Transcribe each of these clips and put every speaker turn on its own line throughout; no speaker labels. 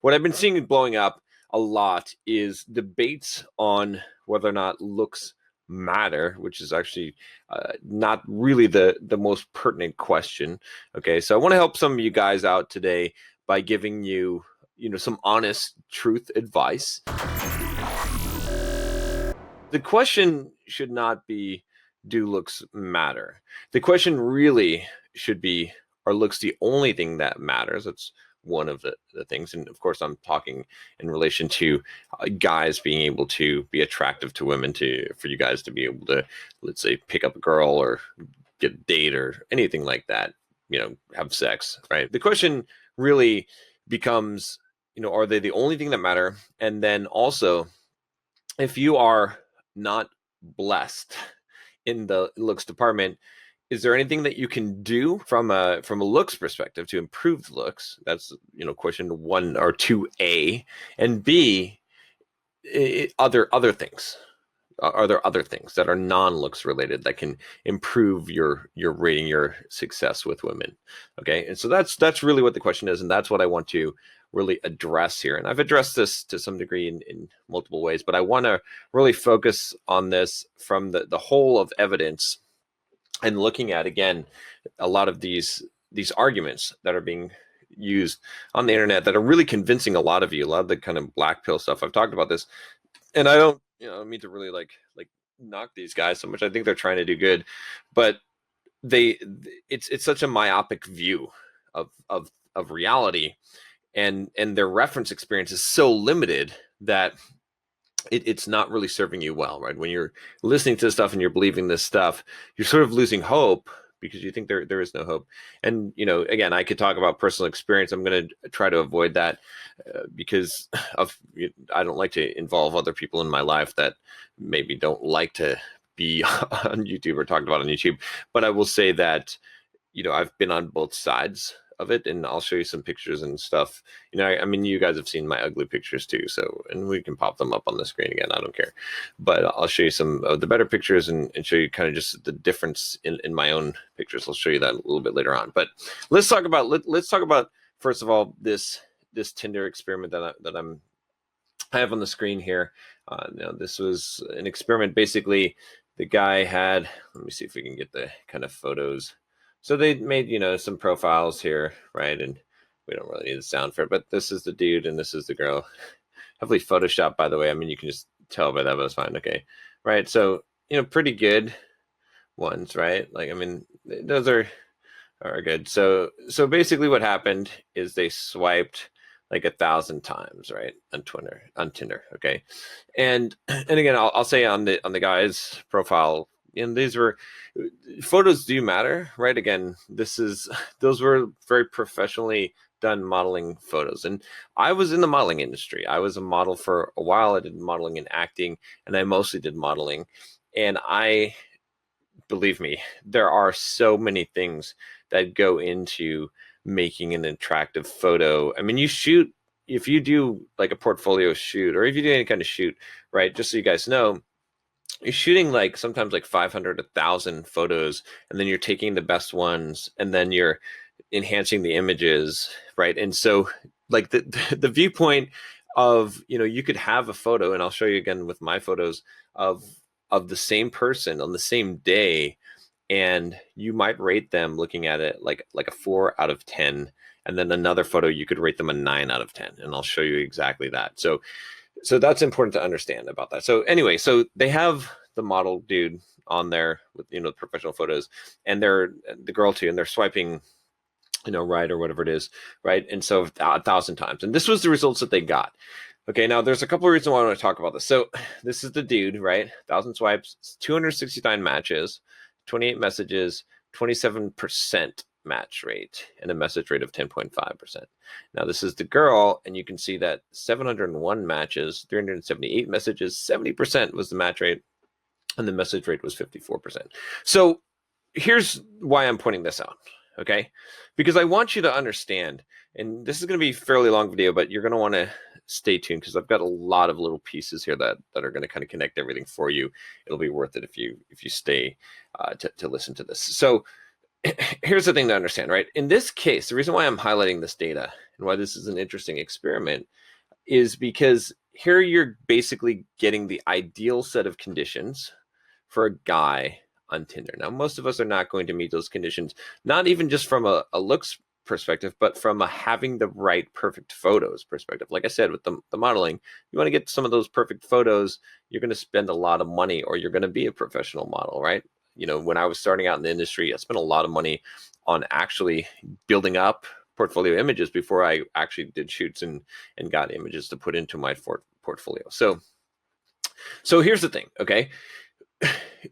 What I've been seeing blowing up a lot is debates on whether or not looks matter, which is actually not really the most pertinent question. Okay, so I want to help some of you guys out today by giving you some honest truth advice. The question should not be, do looks matter? The question really should be, are looks the only thing that matters? That's one of the things. And of course, I'm talking in relation to guys being able to be attractive to women, for you guys to be able to, let's say, pick up a girl or get a date or anything like that, have sex, right? The question really becomes, are they the only thing that matter? And then also, if you are not blessed in the looks department, is there anything that you can do from a looks perspective to improve the looks? That's question 1 or 2A. And B, other things. Are there other things that are non-looks related that can improve your rating, your success with women? Okay, and so that's really what the question is, and that's what I want to really address here. And I've addressed this to some degree in multiple ways, but I want to really focus on this from the whole of evidence and looking at, again, a lot of these arguments that are being used on the internet that are really convincing a lot of you. A lot of the kind of black pill stuff. I've talked about this, and I don't mean to really like knock these guys so much. I think they're trying to do good, but it's such a myopic view of reality, and their reference experience is so limited that it's not really serving you well, right? When you're listening to this stuff and you're believing this stuff, you're sort of losing hope because you think there is no hope. And again, I could talk about personal experience. I'm going to try to avoid that because I don't like to involve other people in my life that maybe don't like to be on YouTube or talked about on YouTube. But I will say that I've been on both sides of it, and I'll show you some pictures and stuff. I mean, you guys have seen my ugly pictures too, so, and we can pop them up on the screen again, I don't care. But I'll show you some of the better pictures and show you kind of just the difference in my own pictures. I'll show you that a little bit later on. But let's talk about first of all this Tinder experiment that I have on the screen here. This was an experiment. Basically, the guy had, let me see if we can get the kind of photos. So they made, some profiles here, right? And we don't really need the sound for it, but this is the dude and this is the girl. Heavily Photoshopped, by the way. I mean, you can just tell by that, but it's fine. Okay. Right. So, pretty good ones, right? Like, I mean, those are good. So basically what happened is they swiped like 1,000 times, right? On Tinder. Okay. And again, I'll say on the guy's profile, and these were photos do matter, right? Again, those were very professionally done modeling photos. And I was in the modeling industry. I was a model for a while. I did modeling and acting, and I mostly did modeling. And believe me, there are so many things that go into making an attractive photo. I mean, if you do like a portfolio shoot, or if you do any kind of shoot, right? Just so you guys know, you're shooting like sometimes like 500, 1,000 photos, and then you're taking the best ones, and then you're enhancing the images, right? And so like the viewpoint of, you could have a photo, and I'll show you again with my photos of the same person on the same day, and you might rate them looking at it like a 4 out of 10, and then another photo you could rate them a 9 out of 10, and I'll show you exactly that. So that's important to understand about that. So anyway, so they have the model dude on there with, professional photos, and they're the girl too, and they're swiping, right, or whatever it is, right? And so 1,000 times. And this was the results that they got. Okay, now there's a couple of reasons why I want to talk about this. So this is the dude, right? 1,000 swipes, 269 matches, 28 messages, 27% match rate, and a message rate of 10.5%. Now this is the girl, and you can see that 701 matches, 378 messages, 70% was the match rate, and the message rate was 54%. So here's why I'm pointing this out, okay? Because I want you to understand, and this is going to be a fairly long video, but you're going to want to stay tuned because I've got a lot of little pieces here that are going to kind of connect everything for you. It'll be worth it if you stay to listen to this. So here's the thing to understand, right? In this case, the reason why I'm highlighting this data and why this is an interesting experiment is because here you're basically getting the ideal set of conditions for a guy on Tinder. Now, most of us are not going to meet those conditions, not even just from a looks perspective, but from a having the right perfect photos perspective. Like I said, with the modeling, you want to get some of those perfect photos, you're going to spend a lot of money or you're going to be a professional model, right? When I was starting out in the industry, I spent a lot of money on actually building up portfolio images before I actually did shoots and got images to put into my portfolio. So here's the thing, okay?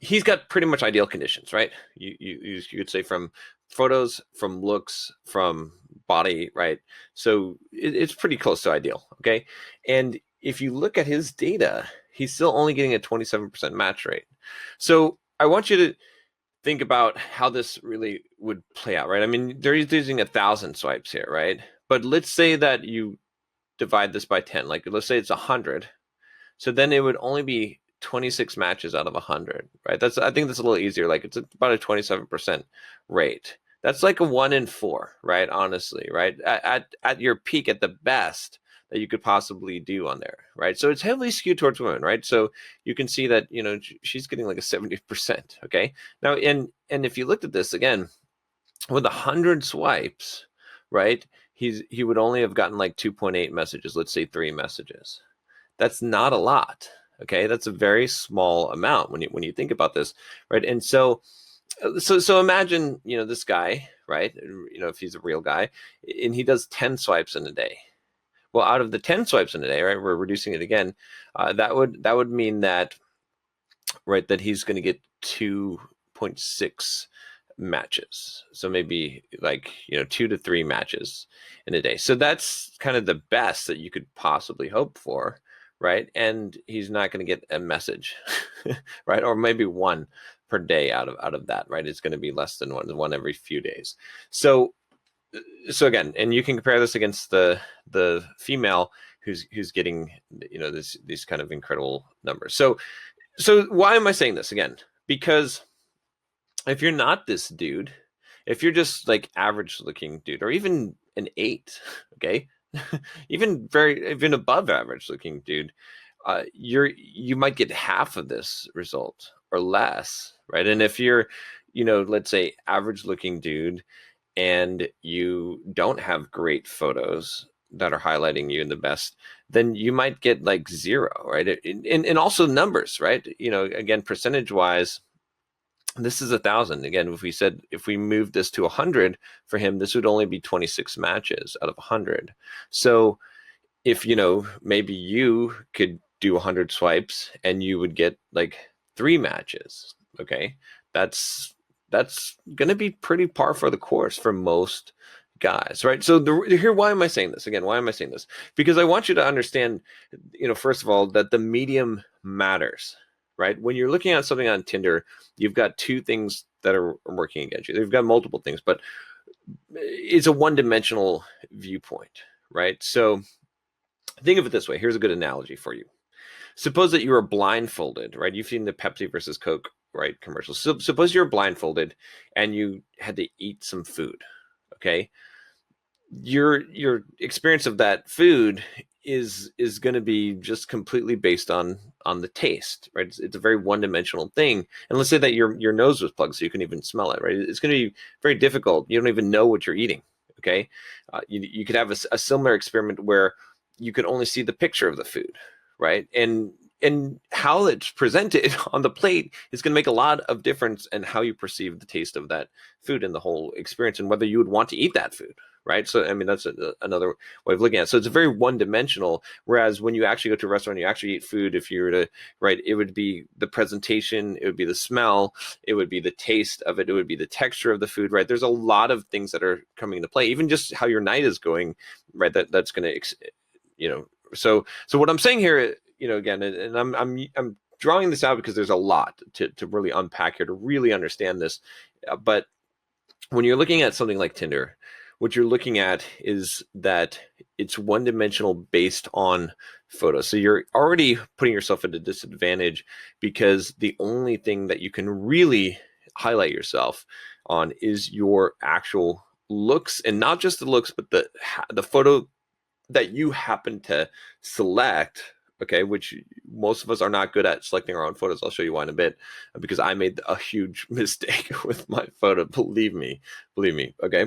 He's got pretty much ideal conditions, right? You could say from photos, from looks, from body, right? So it's pretty close to ideal, okay? And if you look at his data, he's still only getting a 27% match rate. So I want you to think about how this really would play out, right? I mean, they're using 1,000 swipes here, right? But let's say that you divide this by 10, like let's say it's 100. So then it would only be 26 matches out of 100, right? I think that's a little easier. Like it's about a 27% rate. That's like a 1 in 4, right? Honestly, right? At your peak, at the best that you could possibly do on there, right? So it's heavily skewed towards women, right? So you can see that she's getting like a 70%. Okay, now and if you looked at this again with 100 swipes, right? He would only have gotten like 2.8 messages. Let's say 3 messages. That's not a lot. Okay, that's a very small amount when you think about this, right? And so imagine this guy, right? If he's a real guy, and he does 10 swipes in a day. Well, out of the 10 swipes in a day, right? We're reducing it again. That would mean that, right, that he's going to get 2.6 matches. So maybe like 2 to 3 matches in a day. So that's kind of the best that you could possibly hope for, right? And he's not going to get a message, right? Or maybe one per day out of that, right? It's going to be less than one every few days. So again, and you can compare this against the female who's getting these kind of incredible numbers. So why am I saying this again? Because if you're not this dude, if you're just like average looking dude, or even an 8, okay, even above average looking dude, you might get half of this result or less, right? And if you're, let's say average looking dude, and you don't have great photos that are highlighting you in the best, then you might get like 0, right? And also numbers, right? Again, percentage wise, this is 1,000. Again, if we move this to 100 for him, this would only be 26 matches out of 100. So if maybe you could do 100 swipes and you would get like 3 matches, okay, that's going to be pretty par for the course for most guys, right? So here, why am I saying this again? Why am I saying this? Because I want you to understand, first of all, that the medium matters, right? When you're looking at something on Tinder, you've got 2 things that are working against you. You've got multiple things, but it's a one-dimensional viewpoint, right? So think of it this way. Here's a good analogy for you. Suppose that you were blindfolded, right? You've seen the Pepsi versus Coke, right, commercials. So suppose you're blindfolded and you had to eat some food, okay? Your experience of that food is going to be just completely based on the taste, right? It's a very one-dimensional thing. And let's say that your nose was plugged so you can even smell it, right? It's going to be very difficult. You don't even know what you're eating, okay? You could have a similar experiment where you could only see the picture of the food, right? And how it's presented on the plate is going to make a lot of difference in how you perceive the taste of that food and the whole experience, and whether you would want to eat that food, right? So I mean, that's another way of looking at it. So it's a very one-dimensional, whereas when you actually go to a restaurant, you actually eat food, if you were to, right, it would be the presentation, it would be the smell, it would be the taste of it, it would be the texture of the food, right? There's a lot of things that are coming into play, even just how your night is going, right? That's going to, so what I'm saying here, again, and I'm drawing this out because there's a lot to really unpack here to really understand this. But when you're looking at something like Tinder, what you're looking at is that it's one-dimensional based on photos. So you're already putting yourself at a disadvantage because the only thing that you can really highlight yourself on is your actual looks, and not just the looks, but the photo that you happen to select, okay, which most of us are not good at selecting our own photos. I'll show you why in a bit, because I made a huge mistake with my photo. Believe me, okay.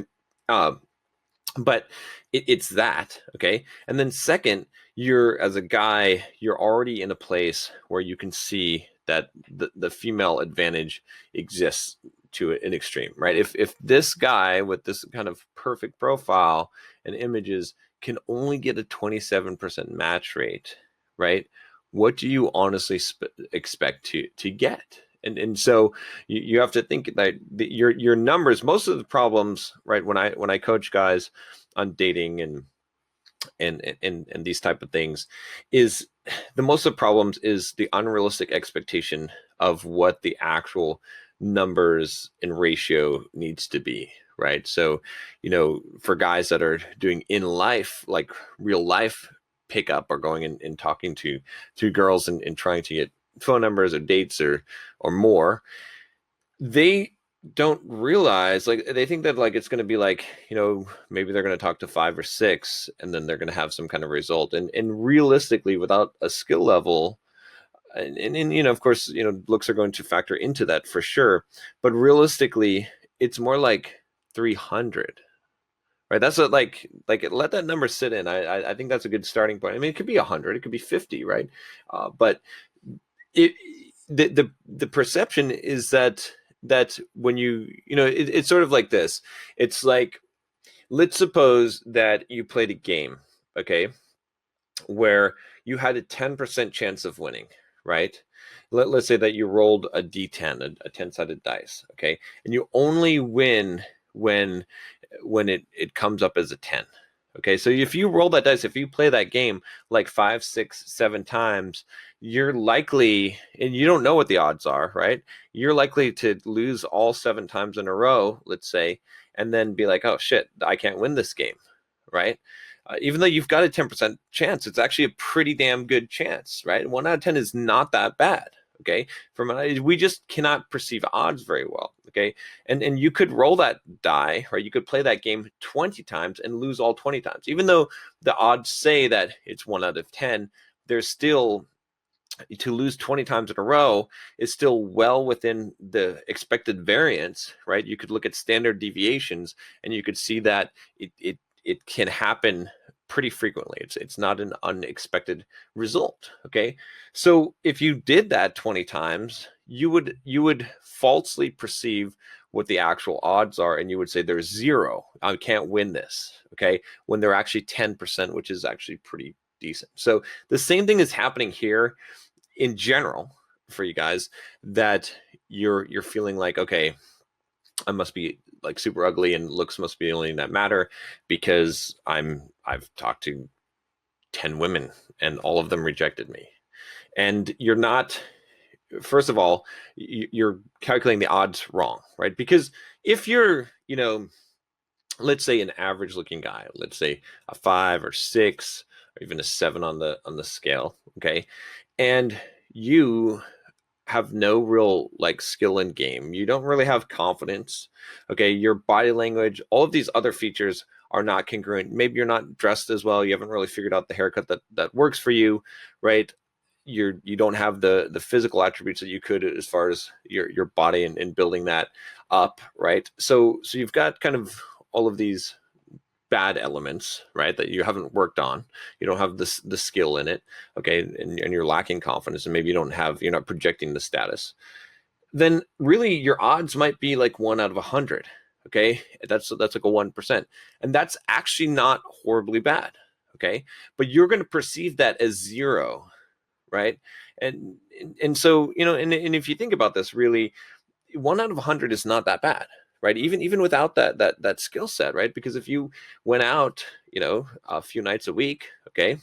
But it's that, okay. And then second, you're, as a guy, you're already in a place where you can see that the female advantage exists to an extreme, right? If this guy with this kind of perfect profile and images can only get a 27% match rate, right? What do you honestly expect to get? And so you have to think that your numbers, most of the problems, right? When I coach guys on dating and these type of things, is the most of the problems is the unrealistic expectation of what the actual numbers and ratio needs to be, right? So, for guys that are doing in life, like real life pickup, or going and talking to girls and trying to get phone numbers or dates or more, they don't realize, like, they think that, like, it's going to be like, maybe they're going to talk to 5 or 6 and then they're going to have some kind of result, and realistically, without a skill level, and of course, looks are going to factor into that for sure, but realistically, it's more like 300, right? That's what, like let that number sit in. I think that's a good starting point. I mean, it could be 100, it could be 50, right? But it the perception is that when it's sort of like this. It's like, let's suppose that you played a game, okay, where you had a 10% chance of winning, right? Let's say that you rolled a d10, a 10-sided dice, okay, and you only win when it comes up as a 10. Okay, so if you roll that dice, if you play that game like 5, 6, 7 times, you're likely, and you don't know what the odds are, right? You're likely to lose all 7 times in a row, let's say, and then be like, oh shit, I can't win this game, right? Even though you've got a 10% chance, it's actually a pretty damn good chance, right? 1 out of 10 is not that bad. Okay, we just cannot perceive odds very well. Okay, and you could roll that die, right? You could play that game 20 times and lose all 20 times, even though the odds say that it's 1 out of 10. There's still, to lose 20 times in a row is still well within the expected variance, right? You could look at standard deviations and you could see that it can happen pretty frequently. It's not an unexpected result. Okay, so if you did that 20 times, you would falsely perceive what the actual odds are, and you would say there's 0, I can't win this, okay, when they're actually 10%, which is actually pretty decent. So the same thing is happening here in general for you guys, that you're feeling like, okay, I must be like super ugly and looks must be the only thing that matter, because I've talked to 10 women and all of them rejected me. And you're not, first of all, you're calculating the odds wrong, right? Because if you're, let's say an average looking guy, let's say a 5 or 6 or even a 7 on the scale, okay, and you have no real like skill in game, you don't really have confidence, okay, your body language, all of these other features are not congruent, maybe you're not dressed as well, you haven't really figured out the haircut that works for you, right? You don't have the physical attributes that you could, as far as your body and building that up, right? So you've got kind of all of these bad elements, right, that you haven't worked on. You don't have the skill in it, okay, and you're lacking confidence, and maybe you're not projecting the status. Then really your odds might be like 1 out of 100. Okay, that's like a 1%, and that's actually not horribly bad. Okay, but you're going to perceive that as 0, right? And so and if you think about this, really, 1 out of 100 is not that bad, right? Even without that skill set, right? Because if you went out, a few nights a week, okay,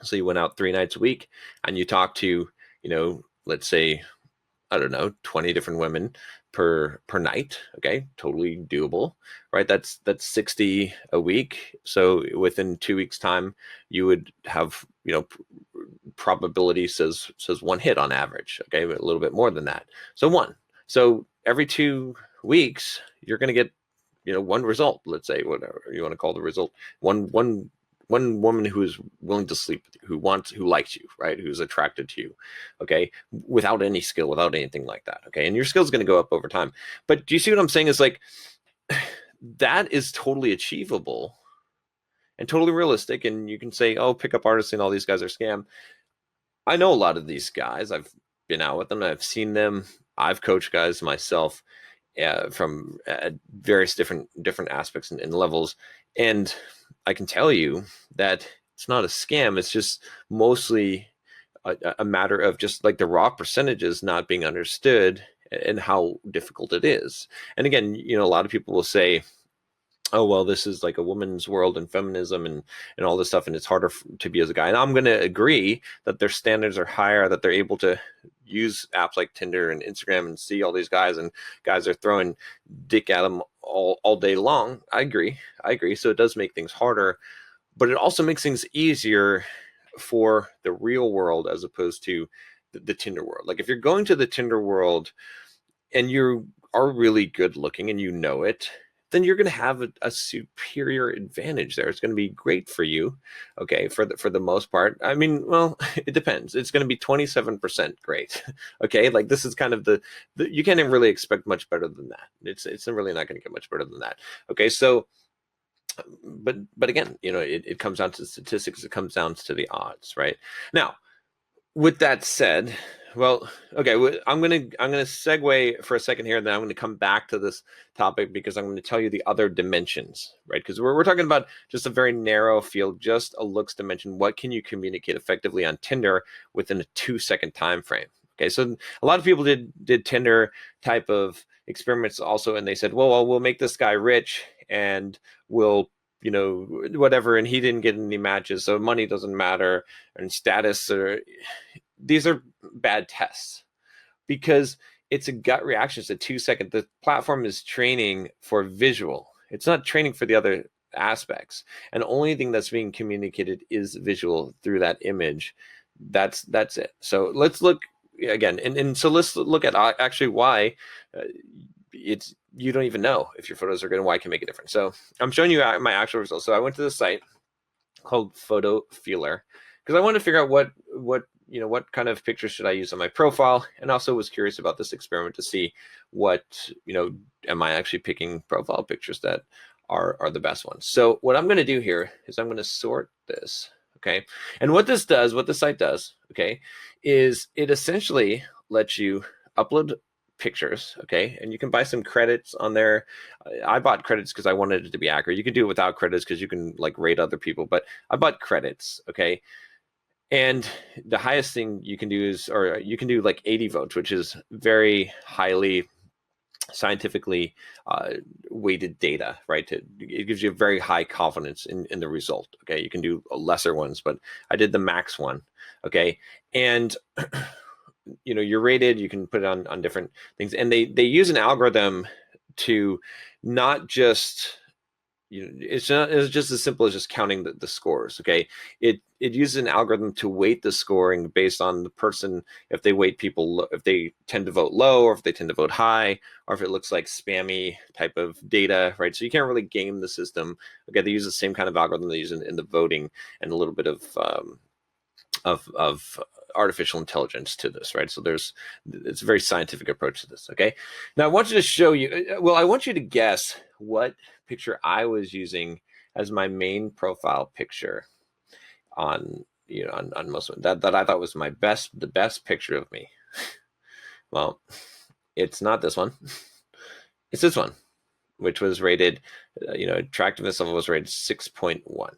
so you went out 3 nights a week and you talked to, let's say, I don't know, 20 different women per night, okay, totally doable, right? That's 60 a week. So within 2 weeks time, you would have, probability says 1 hit on average, okay, a little bit more than that, so 1. So every 2 weeks, you're going to get, one result, let's say, whatever you want to call the result. One woman who is willing to sleep with you, who likes you, right? Who's attracted to you, okay? Without any skill, without anything like that, okay? And your skill is going to go up over time. But do you see what I'm saying? Is like, that is totally achievable and totally realistic. And you can say, oh, pickup artists and all these guys are scam. I know a lot of these guys. I've been out with them. I've seen them. I've coached guys myself from various different aspects and levels. And I can tell you that it's not a scam. It's just mostly a matter of just like the raw percentages not being understood and how difficult it is. And again, a lot of people will say, oh, well, this is like a woman's world and feminism and all this stuff, and it's harder to be as a guy. And I'm going to agree that their standards are higher, that they're able to use apps like Tinder and Instagram and see all these guys, and guys are throwing dick at them all day long. I agree. So it does make things harder, but it also makes things easier for the real world as opposed to the Tinder world. Like if you're going to the Tinder world and you are really good looking and it, then you're going to have a superior advantage there. It's going to be great for you, okay, for the most part. I mean, well, it depends. It's going to be 27% great, okay? Like this is kind of the you can't even really expect much better than that. It's really not going to get much better than that, okay? So, but again, it comes down to statistics. It comes down to the odds, right? Now, with that said, well, okay, I'm gonna segue for a second here, and then I'm gonna come back to this topic because I'm gonna tell you the other dimensions, right? Because we're talking about just a very narrow field, just a looks dimension. What can you communicate effectively on Tinder within a 2-second time frame? Okay, so a lot of people did Tinder type of experiments also, and they said, well, we'll make this guy rich, and we'll whatever, and he didn't get any matches, so money doesn't matter, and status, or these are bad tests because it's a gut reaction. It's a 2-second. The platform is training for visual. It's not training for the other aspects, and the only thing that's being communicated is visual through that image. That's it. So let's look again, and so let's look at actually why it's you don't even know if your photos are good and why it can make a difference. So I'm showing you my actual results. So I went to the site called Photo Feeler because I wanted to figure out what kind of pictures should I use on my profile, and also was curious about this experiment to see what am I actually picking profile pictures that are the best ones. So what I'm going to do here is I'm going to sort this, okay? And what this site does, okay, is it essentially lets you upload pictures, okay, and you can buy some credits on there. I bought credits because I wanted it to be accurate. You can do it without credits because you can like rate other people, but I bought credits, okay. And the highest thing you can do is, or you can do like 80 votes, which is very highly scientifically weighted data, right? It gives you a very high confidence in the result, okay. You can do lesser ones, but I did the max one, okay. And you're rated, you can put it on different things, and they use an algorithm to not just it's just as simple as just counting the scores, okay. It uses an algorithm to weight the scoring based on the person, if they weight people if they tend to vote low, or if they tend to vote high, or if it looks like spammy type of data, right? So you can't really game the system, okay. They use the same kind of algorithm they use in the voting, and a little bit of artificial intelligence to this, right? So it's a very scientific approach to this, okay. Now I want you to show you, I want you to guess what picture I was using as my main profile picture on most of that I thought was the best picture of me. Well, it's not this one. It's this one, which was rated, attractiveness level was rated 6.1 on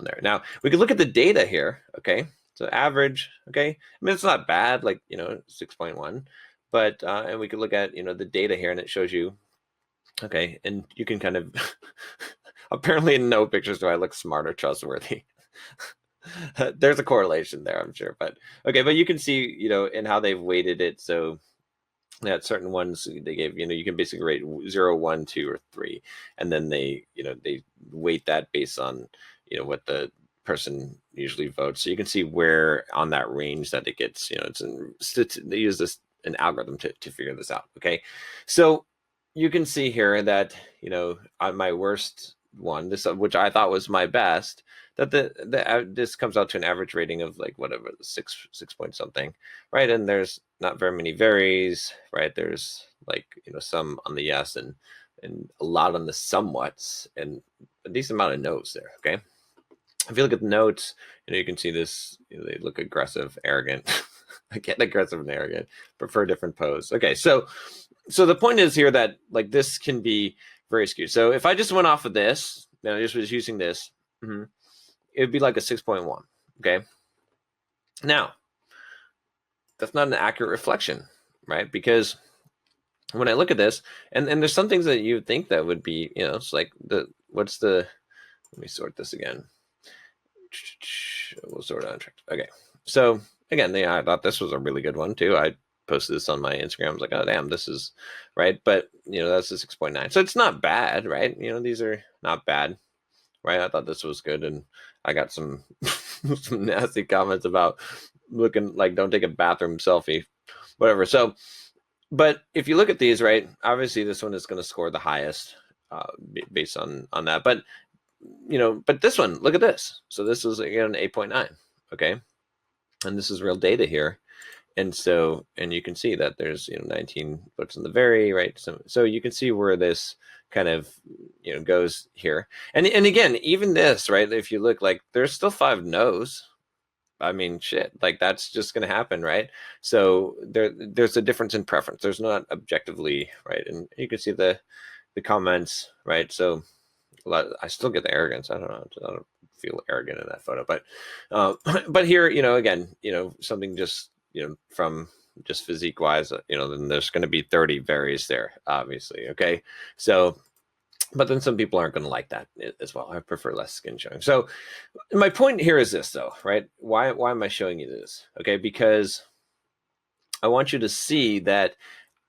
there. Now we could look at the data here, okay. So average, okay. I mean, it's not bad, like 6.1, but and we could look at the data here, and it shows you, okay, and you can kind of apparently in no pictures do I look smart or trustworthy. There's a correlation there, I'm sure, but okay, but you can see in how they've weighted it. So at certain ones they gave you can basically rate 0, 1, 2, or 3, and then they they weight that based on what the person usually votes. So you can see where on that range that it gets, they use an algorithm to figure this out, okay. So you can see here that, on my worst one, this which I thought was my best, that this comes out to an average rating of like whatever, six point something, right? And there's not very many varies, right? There's like, some on the yes and a lot on the somewhats and a decent amount of no's there. Okay. If you look at the notes, you can see this, they look aggressive, arrogant. Again, aggressive and arrogant, prefer different pose. Okay, so the point is here that like this can be very skewed. So if I just went off of this, and I just was using this, it would be like a 6.1. Okay. Now, that's not an accurate reflection, right? Because when I look at this, and there's some things that you would think that would be, it's like let me sort this again. We'll sort it on track. Okay. So again, I thought this was a really good one too. I posted this on my Instagram. I was like, oh damn, this is right. But that's a 6.9. So it's not bad, right? These are not bad, right? I thought this was good, and I got some some nasty comments about looking like don't take a bathroom selfie, whatever. So, but if you look at these, right, obviously this one is going to score the highest based on that. But but this one, look at this. So this is again 8.9. Okay. And this is real data here. And so, and you can see that there's, 19 votes in the very, right. So you can see where this kind of, goes here. And again, even this, right. If you look, like there's still 5 no's. I mean, shit, like that's just going to happen. Right. So there's a difference in preference. There's not objectively, right. And you can see the comments, right. So I still get the arrogance. I don't know. I don't feel arrogant in that photo, but here, again, something just, from just physique wise, then there's going to be 30 varies there, obviously. Okay. So, but then some people aren't going to like that as well. I prefer less skin showing. So my point here is this though, right? Why am I showing you this? Okay. Because I want you to see that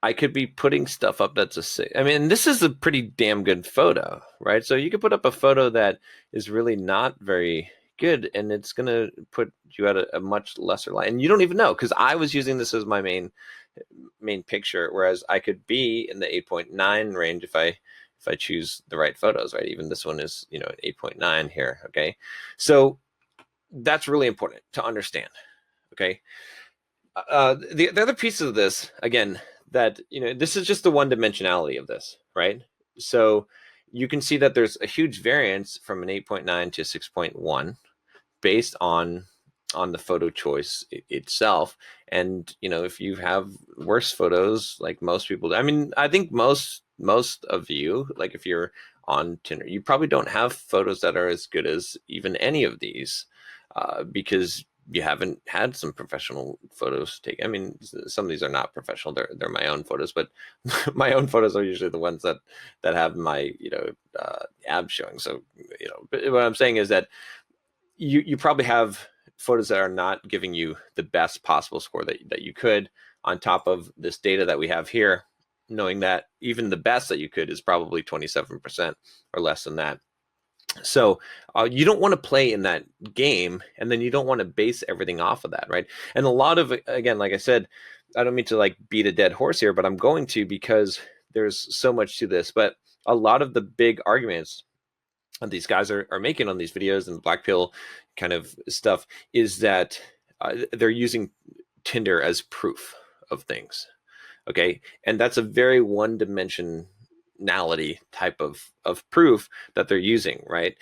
I could be putting stuff up that's I mean, this is a pretty damn good photo, right? So you could put up a photo that is really not very good, and it's going to put you at a much lesser light. And you don't even know, because I was using this as my main picture, whereas I could be in the 8.9 range if I choose the right photos, right? Even this one is, an 8.9 here, okay? So that's really important to understand, okay? The other piece of this, again, that this is just the one dimensionality of this, right? So you can see that there's a huge variance from an 8.9 to 6.1 based on the photo choice itself. And if you have worse photos, like most people, I mean, I think most of you, like if you're on Tinder, you probably don't have photos that are as good as even any of these, because you haven't had some professional photos taken. I mean, some of these are not professional; they're my own photos. But my own photos are usually the ones that have my abs showing. So but what I'm saying is that you probably have photos that are not giving you the best possible score that you could, on top of this data that we have here, knowing that even the best that you could is probably 27% or less than that. So you don't want to play in that game, and then you don't want to base everything off of that, right? And a lot of, again, like I said, I don't mean to like beat a dead horse here, but I'm going to, because there's so much to this. But a lot of the big arguments that these guys are making on these videos and black pill kind of stuff is that they're using Tinder as proof of things. Okay. And that's a very one-dimensionality type of proof that they're using, right?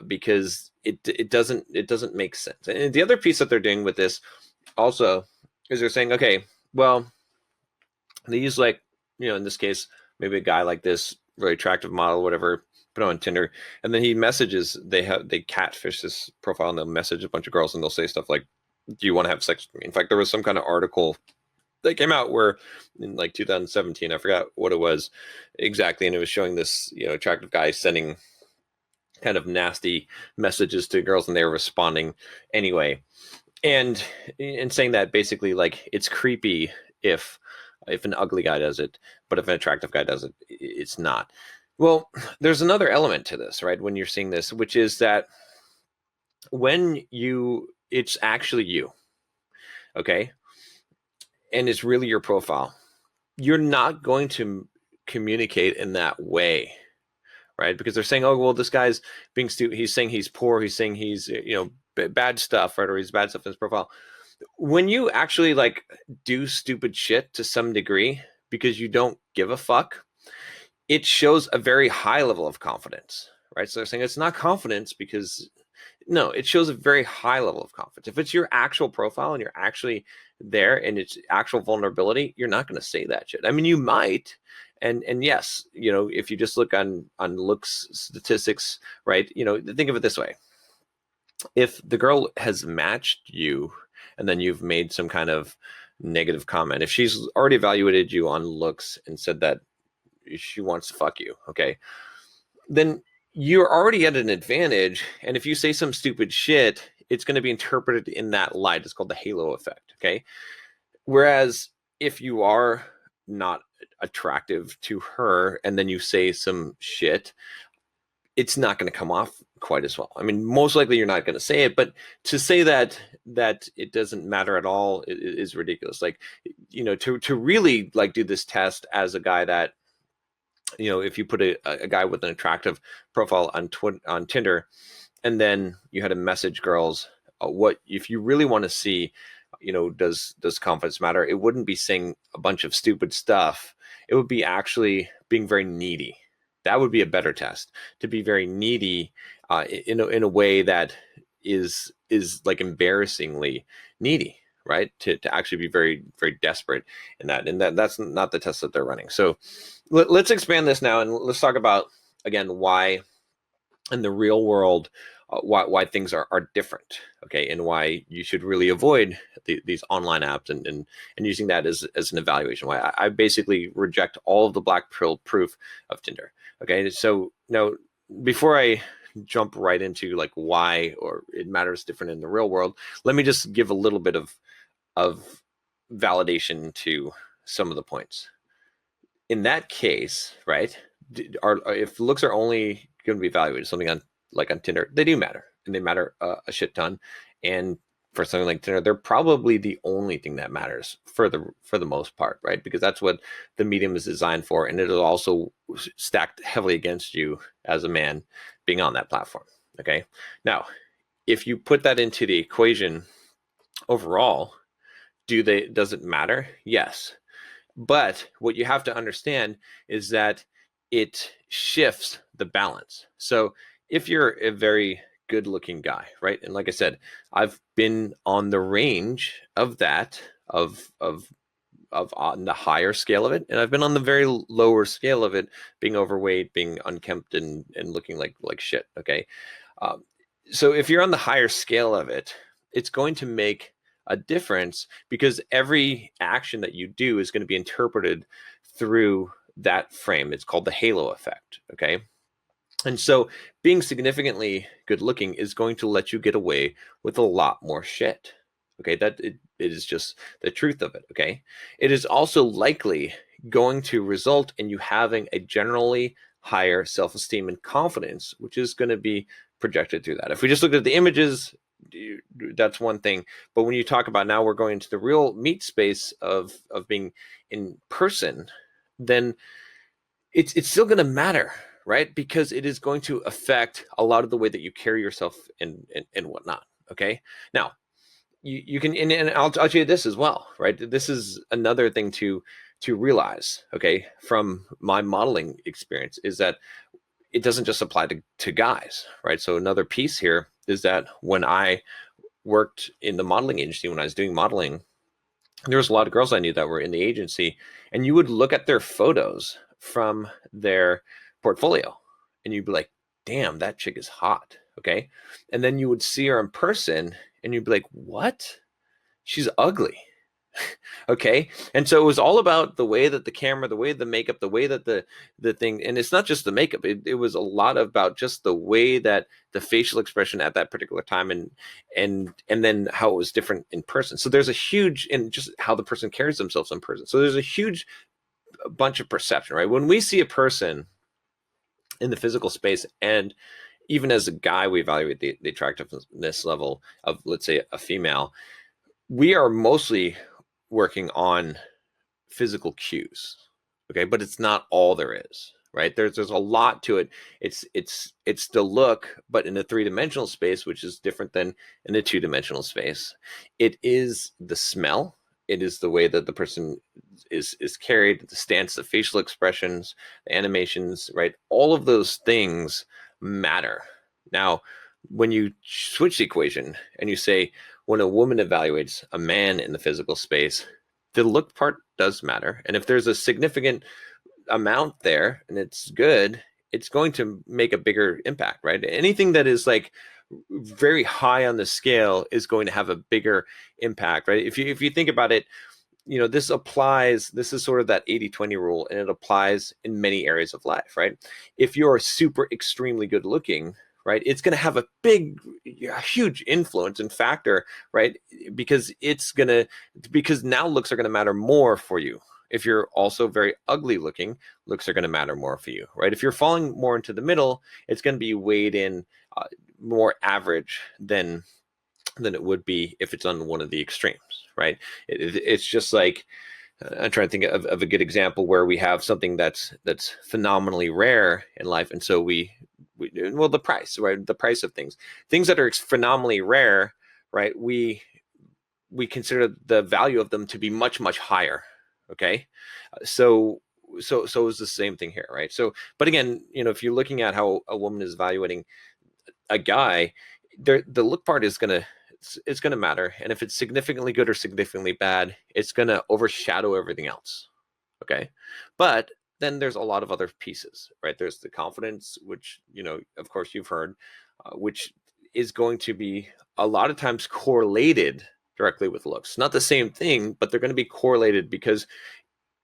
Because it doesn't make sense. And the other piece that they're doing with this also is they're saying, okay, well, they use, like, in this case, maybe a guy like this, very attractive model, whatever, put on Tinder, and then he messages, they catfish this profile, and they'll message a bunch of girls, and they'll say stuff like, do you want to have sex with me? In fact, there was some kind of article that came out where in like 2017, I forgot what it was exactly, and it was showing this attractive guy sending kind of nasty messages to girls, and they were responding anyway, and saying that basically, like, it's creepy if an ugly guy does it, but if an attractive guy does it, it's not. Well, there's another element to this, right? When you're seeing this, which is that when it's actually you, okay, and it's really your profile, you're not going to communicate in that way, right? Because they're saying, oh, well, this guy's being stupid. He's saying he's poor. He's saying he's, bad stuff, right? Or he's bad stuff in his profile. When you actually like do stupid shit to some degree because you don't give a fuck, it shows a very high level of confidence, right? So they're saying it's not confidence because no, it shows a very high level of confidence. If it's your actual profile and you're actually there and it's actual vulnerability, you're not going to say that shit. I mean, you might, and yes, if you just look on looks statistics, right? Think of it this way: if the girl has matched you and then you've made some kind of negative comment, if she's already evaluated you on looks and said that she wants to fuck you, okay, then you're already at an advantage. And if you say some stupid shit, it's going to be interpreted in that light. It's called the halo effect, okay? Whereas if you are not attractive to her and then you say some shit, it's not going to come off quite as well. I mean, most likely you're not going to say it, but to say that it doesn't matter at all is ridiculous. Like, to really like do this test as a guy that, if you put a guy with an attractive profile on Tinder, and then you had to message girls, what if you really want to see, does confidence matter? It wouldn't be saying a bunch of stupid stuff. It would be actually being very needy. That would be a better test, to be very needy in a way that is like embarrassingly needy, right? To actually be very, very desperate in that. And that's not the test that they're running. So let's expand this now and let's talk about, again, why in the real world, why things are different, okay, and why you should really avoid these online apps and using that as an evaluation. Why I basically reject all of the black pill proof of Tinder. Okay, so now before I jump right into like why or it matters different in the real world, let me just give a little bit of validation to some of the points. In that case, right, if looks are only going to be evaluated, something on Tinder, they do matter, and they matter a shit ton. And for something like Tinder, they're probably the only thing that matters for the most part, right? Because that's what the medium is designed for, and it is also stacked heavily against you as a man being on that platform. Okay, now if you put that into the equation overall, does it matter? Yes. But what you have to understand is that it shifts the balance. So if you're a very good looking guy, right? And like I said, I've been on the range of that, of on the higher scale of it. And I've been on the very lower scale of it, being overweight, being unkempt and looking like shit. Okay. So if you're on the higher scale of it, it's going to make a difference because every action that you do is going to be interpreted through that frame. It's called the halo effect. Okay. And so being significantly good looking is going to let you get away with a lot more shit. Okay. That it is just the truth of it. Okay. It is also likely going to result in you having a generally higher self-esteem and confidence, which is going to be projected through that. If we just look at the images, that's one thing. But when you talk about now we're going into the real meat space of being in person, then it's still going to matter, right? Because it is going to affect a lot of the way that you carry yourself and whatnot. Okay. Now you can, and I'll tell you this as well, right? This is another thing to realize, okay, from my modeling experience, is that it doesn't just apply to guys, right? So another piece here is that when I worked in the modeling agency, when I was doing modeling, there was a lot of girls I knew that were in the agency, and you would look at their photos from their portfolio and you'd be like, damn, that chick is hot. Okay. And then you would see her in person and you'd be like, what? She's ugly. Okay. And so it was all about the way that the camera, the way the makeup, the way that the thing, and it's not just the makeup, it was a lot about just the way that the facial expression at that particular time and then how it was different in person. So there's a huge, and just how the person carries themselves in person. So there's a huge bunch of perception, right? When we see a person in the physical space, and even as a guy, we evaluate the attractiveness level of, let's say, a female, we are mostly working on physical cues. Okay, but it's not all there is, right? There's a lot to it. It's the look, but in a three-dimensional space, which is different than in a two-dimensional space. It is the smell. It is the way that the person is carried, the stance, the facial expressions, the animations, right? All of those things matter. Now, when you switch the equation and you say, when a woman evaluates a man in the physical space, the look part does matter. And if there's a significant amount there and it's good, it's going to make a bigger impact, right? Anything that is like very high on the scale is going to have a bigger impact, right? If you think about it, this applies, this is sort of that 80-20 rule, and it applies in many areas of life, right? If you're super extremely good looking, right, it's going to have a huge influence and factor, right? Because now looks are going to matter more for you. If you're also very ugly looking, looks are going to matter more for you, right? If you're falling more into the middle, it's going to be weighed in more average than it would be if it's on one of the extremes, right? It's just like, I'm trying to think of a good example where we have something that's phenomenally rare in life, and so well, the price, right? The price of things that are phenomenally rare, right? We consider the value of them to be much, much higher. Okay, so is the same thing here, right? So, but again, if you're looking at how a woman is evaluating a guy, the look part is it's going to matter, and if it's significantly good or significantly bad, it's going to overshadow everything else. Okay, but then there's a lot of other pieces, right? There's the confidence, which of course you've heard, which is going to be a lot of times correlated directly with looks. Not the same thing, but they're going to be correlated, because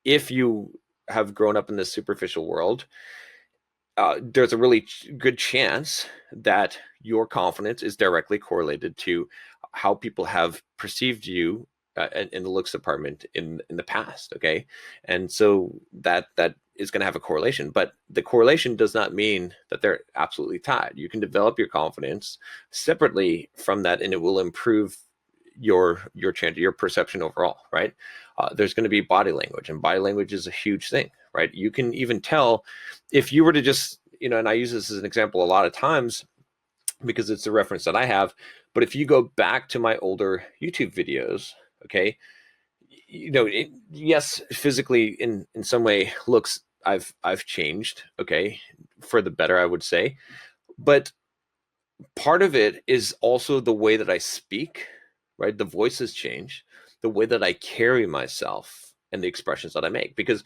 if you have grown up in this superficial world, there's a really good chance that your confidence is directly correlated to how people have perceived you in the looks department in the past. Okay, and so that is going to have a correlation, but the correlation does not mean that they're absolutely tied. You can develop your confidence separately from that, and it will improve your chance, your perception overall, right? There's going to be body language, and body language is a huge thing, right? You can even tell if you were to just, and I use this as an example a lot of times because it's a reference that I have, but if you go back to my older YouTube videos, okay, yes, physically in some way looks, I've changed, okay, for the better, I would say, but part of it is also the way that I speak, right? The voice has changed, the way that I carry myself and the expressions that I make, because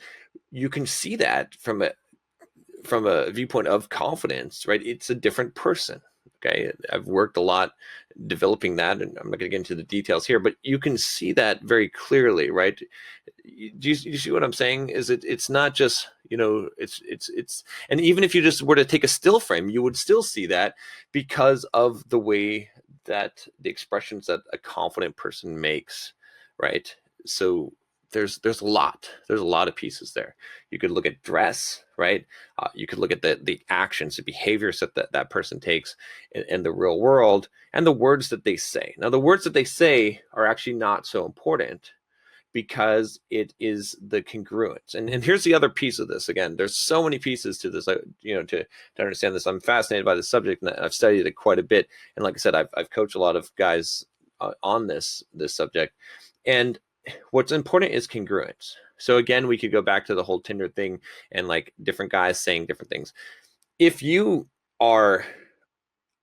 you can see that from a viewpoint of confidence, right? It's a different person. Okay, I've worked a lot developing that, and I'm not going to get into the details here, but you can see that very clearly, right? Do you see what I'm saying? It's not just, it's, and even if you just were to take a still frame, you would still see that, because of the way that the expressions that a confident person makes, right? So there's a lot of pieces there. You could look at dress, right? You could look at the actions, the behaviors that person takes in the real world, and the words that they say. Now, the words that they say are actually not so important, because it is the congruence. And here's the other piece of this. Again, there's so many pieces to this, to understand this. I'm fascinated by the subject, and I've studied it quite a bit. And like I said, I've coached a lot of guys on this subject. And what's important is congruence. So again, we could go back to the whole Tinder thing and like different guys saying different things. If you are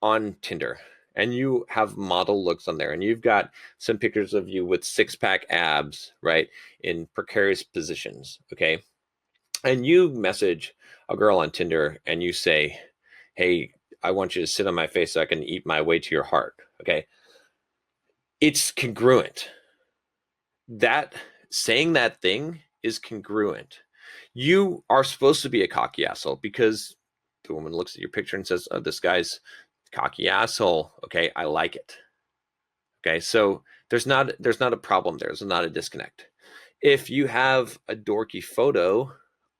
on Tinder and you have model looks on there, and you've got some pictures of you with six-pack abs, right, in precarious positions, okay, and you message a girl on Tinder and you say, hey, I want you to sit on my face so I can eat my way to your heart, okay, it's congruent. That saying that thing is congruent. You are supposed to be a cocky asshole because the woman looks at your picture and says, oh, this guy's cocky asshole. Okay, I like it. Okay, so there's not a problem there. There's not a disconnect. If you have a dorky photo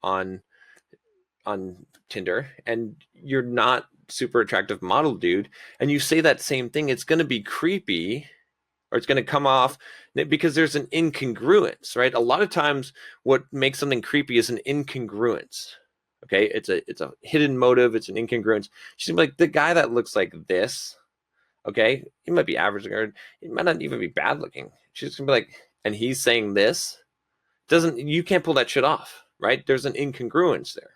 on Tinder and you're not super attractive model dude, and you say that same thing, it's going to be creepy, or it's going to come off because there's an incongruence, right? A lot of times what makes something creepy is an incongruence. Okay, it's a hidden motive, it's an incongruence. She's like, the guy that looks like this, okay, he might be average looking, he might not even be bad looking. She's gonna be like, and he's saying this, you can't pull that shit off, right? There's an incongruence there.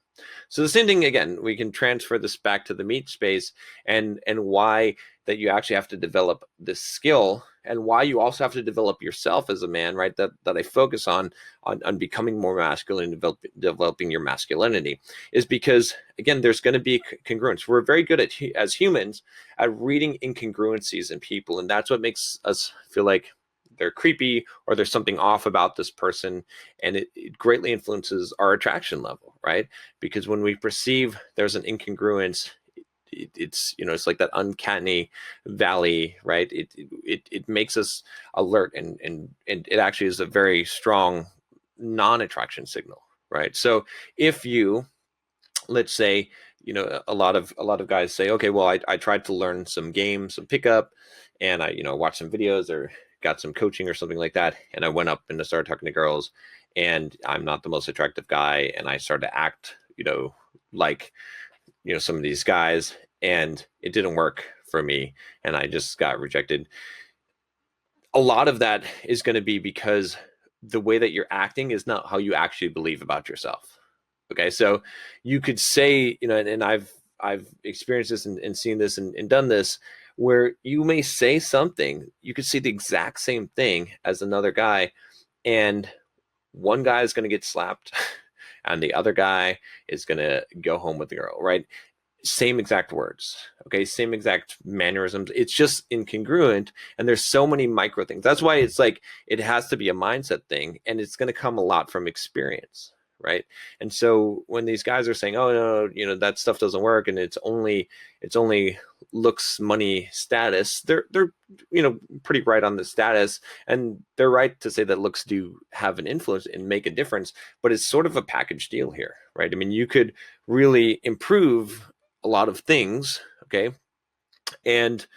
So the same thing again, we can transfer this back to the meat space, and why that you actually have to develop this skill, and why you also have to develop yourself as a man, right? That I focus on becoming more masculine and developing your masculinity, is because again, there's going to be congruence. We're very good as humans at reading incongruencies in people, and that's what makes us feel like they're creepy or there's something off about this person, and it greatly influences our attraction level, right? Because when we perceive there's an incongruence, it's it's like that uncanny valley, right? It makes us alert, and it actually is a very strong non-attraction signal, right? So if you, let's say, a lot of guys say, okay, well, I tried to learn some games, some pickup, and I watched some videos or got some coaching or something like that, and I went up and I started talking to girls, and I'm not the most attractive guy, and I started to act like some of these guys, and it didn't work for me, and I just got rejected. A lot of that is going to be because the way that you're acting is not how you actually believe about yourself. Okay, so you could say, and I've experienced this and seen this and done this, where you may say something, you could say the exact same thing as another guy, and one guy is going to get slapped and the other guy is going to go home with the girl, right? Same exact words, okay, same exact mannerisms. It's just incongruent, and there's so many micro things. That's why it's like it has to be a mindset thing, and it's going to come a lot from experience, right? And so when these guys are saying, oh no, that stuff doesn't work, and it's only looks, money, status, they're pretty right on the status, and they're right to say that looks do have an influence and make a difference, but it's sort of a package deal here, right? I mean, you could really improve a lot of things, okay, and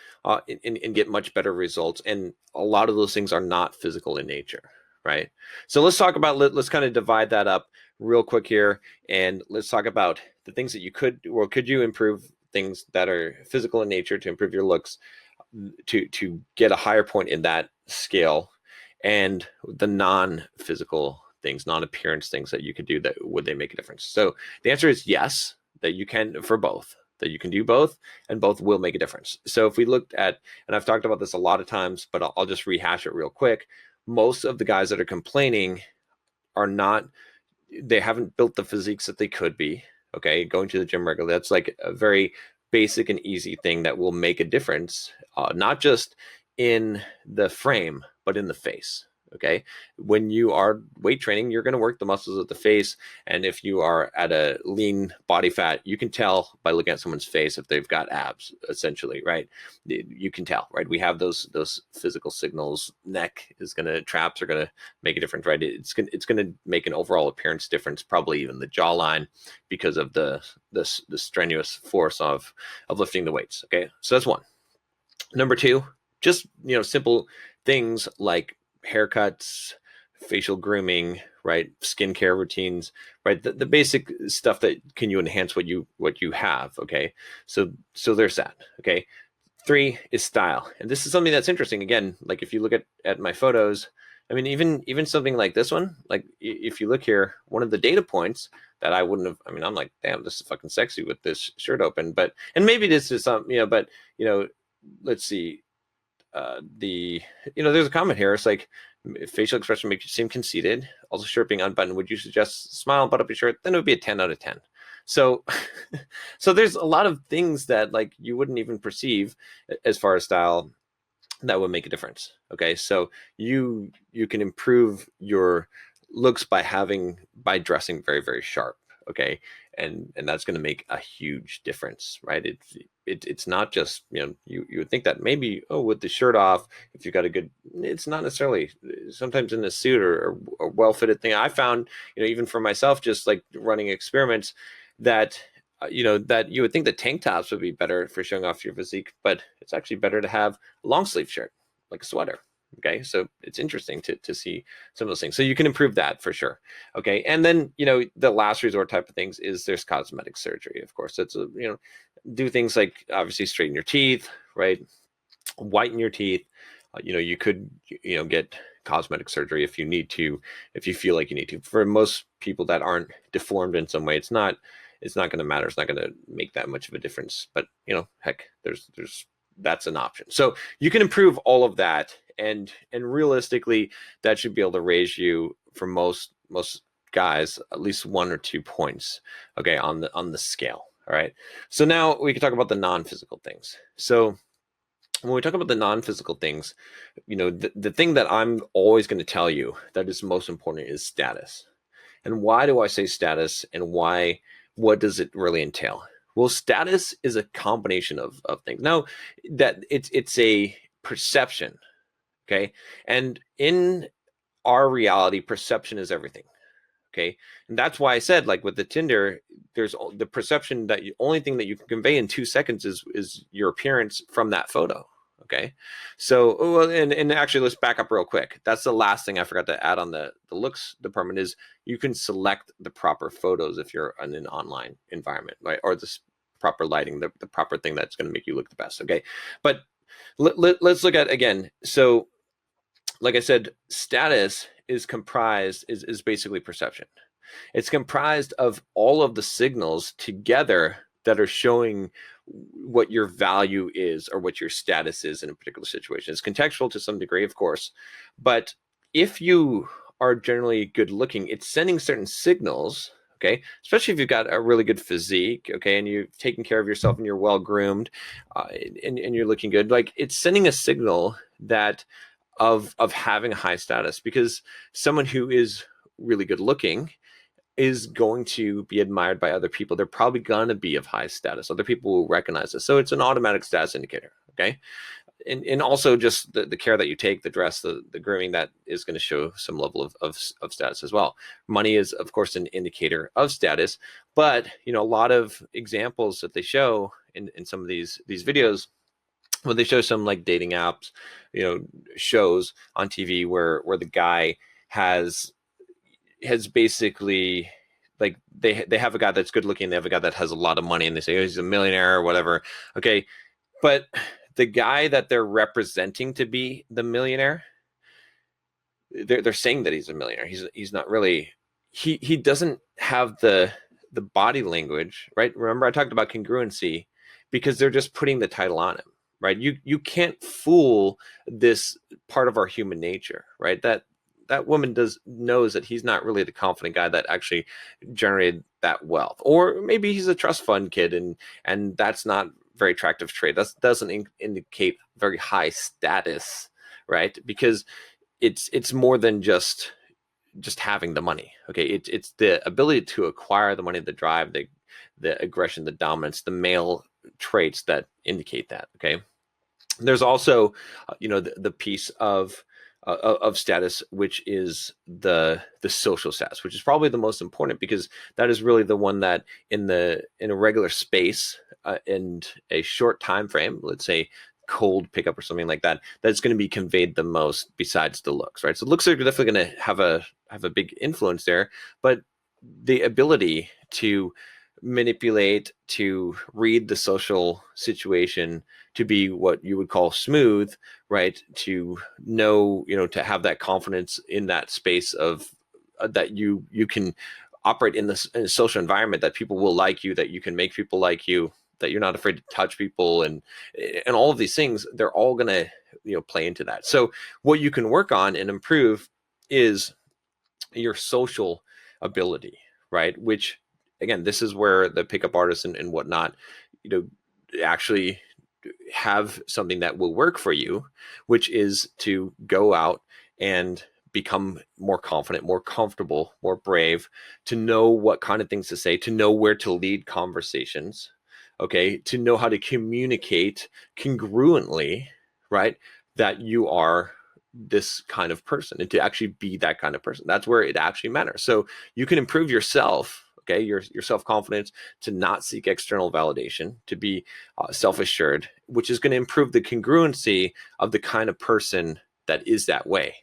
get much better results, and a lot of those things are not physical in nature, right? So let's talk about, let's kind of divide that up real quick here, and let's talk about the things that you could you improve things that are physical in nature to improve your looks, to get a higher point in that scale, and the non-physical things, non-appearance things that you could do that would they make a difference. So the answer is yes, that you can, for both, that you can do both, and both will make a difference. So if we looked at, and I've talked about this a lot of times, but I'll just rehash it real quick. Most of the guys that are complaining are not, they haven't built the physiques that they could be, okay? Going to the gym regularly, that's like a very basic and easy thing that will make a difference, not just in the frame, but in the face. Okay, when you are weight training, you're going to work the muscles of the face, and if you are at a lean body fat, you can tell by looking at someone's face if they've got abs, essentially, right? You can tell, right? We have those physical signals. Neck is going to, traps are going to make a difference, right? It's going to make an overall appearance difference, probably even the jawline, because of the strenuous force of lifting the weights. Okay, so that's one. Number two, just simple things like haircuts, facial grooming, right? Skincare routines, right? The basic stuff that can you enhance what you have. Okay, so there's that. Okay, 3 is style, and this is something that's interesting. Again, like if you look at my photos, I mean, even something like this one, like if you look here, one of the data points that I wouldn't have, I mean, I'm like, damn, this is fucking sexy with this shirt open, but, and maybe this is some, but let's see. There's a comment here. It's like, facial expression makes you seem conceited. Also, shirt being unbuttoned. Would you suggest smile, button up your shirt? Then it would be a 10 out of 10. So, so there's a lot of things that like you wouldn't even perceive as far as style that would make a difference. Okay, so you can improve your looks by dressing very, very sharp. Okay, and that's going to make a huge difference, right? It's not just, you would think that maybe, oh, with the shirt off, if you've got a good, it's not necessarily. Sometimes in a suit or a well-fitted thing, I found, even for myself, just like running experiments, that that you would think that tank tops would be better for showing off your physique, but it's actually better to have a long sleeve shirt, like a sweater. Okay, so it's interesting to see some of those things. So you can improve that for sure. Okay, and then the last resort type of things is there's cosmetic surgery. Of course, it's do things like obviously straighten your teeth, right? Whiten your teeth. You could get cosmetic surgery if you need to, if you feel like you need to. For most people that aren't deformed in some way, it's not going to matter. It's not going to make that much of a difference. But heck, there's that's an option. So you can improve all of that, and realistically, that should be able to raise you for most guys at least 1 or 2 points, okay, on the scale. All right. So now we can talk about the non-physical things. So when we talk about the non-physical things, the thing that I'm always going to tell you that is most important is status. And why do I say status, and what does it really entail? Well, status is a combination of things. Now, that it's a perception, okay? And in our reality, perception is everything. Okay. And that's why I said, like with the Tinder, there's the perception that only thing that you can convey in 2 seconds is your appearance from that photo. Okay. So, well, and actually, let's back up real quick. That's the last thing I forgot to add on the looks department is you can select the proper photos if you're in an online environment, right? Or the proper lighting, the proper thing that's going to make you look the best. Okay. But let's look at again. So, like I said, status is basically perception. It's comprised of all of the signals together that are showing what your value is or what your status is in a particular situation. It's contextual to some degree, of course, but if you are generally good looking, it's sending certain signals. Okay, especially if you've got a really good physique, okay, and you've taken care of yourself and you're well groomed, and you're looking good. Like it's sending a signal that of having a high status, because someone who is really good looking is going to be admired by other people. They're probably going to be of high status. Other people will recognize this. So it's an automatic status indicator. Okay. And also just the care that you take, the dress, the grooming, that is going to show some level of status as well. Money is, of course, an indicator of status. But, a lot of examples that they show in some of these videos, when they show some like dating apps, shows on TV where the guy has basically, like they have a guy that's good looking, they have a guy that has a lot of money, and they say, oh, he's a millionaire or whatever. Okay, but the guy that they're representing to be the millionaire, they're saying that he's a millionaire. He's not really. He doesn't have the body language, right? Remember I talked about congruency, because they're just putting the title on him, right? You can't fool this part of our human nature, right? That woman knows that he's not really the confident guy that actually generated that wealth. Or maybe he's a trust fund kid, and that's not very attractive trait. That doesn't indicate very high status, right? Because it's more than just having the money. Okay, it's the ability to acquire the money, the drive, the aggression, the dominance, the male traits that indicate that. Okay, there's also the piece of status, which is the social status, which is probably the most important, because that is really the one that in a regular space, and a short time frame, let's say cold pickup or something like that, that's going to be conveyed the most besides the looks, right? So looks are definitely going to have a big influence there, but the ability to manipulate, to read the social situation, to be what you would call smooth, right? To know, to have that confidence in that space of that you can operate in a social environment, that people will like you, that you can make people like you, that you're not afraid to touch people, and all of these things, they're all going to play into that. So what you can work on and improve is your social ability, right? Which, again, this is where the pickup artists and whatnot, actually have something that will work for you, which is to go out and become more confident, more comfortable, more brave, to know what kind of things to say, to know where to lead conversations, okay, to know how to communicate congruently, right? That you are this kind of person, and to actually be that kind of person. That's where it actually matters. So you can improve yourself, okay, your self-confidence, to not seek external validation, to be self-assured, which is going to improve the congruency of the kind of person that is that way.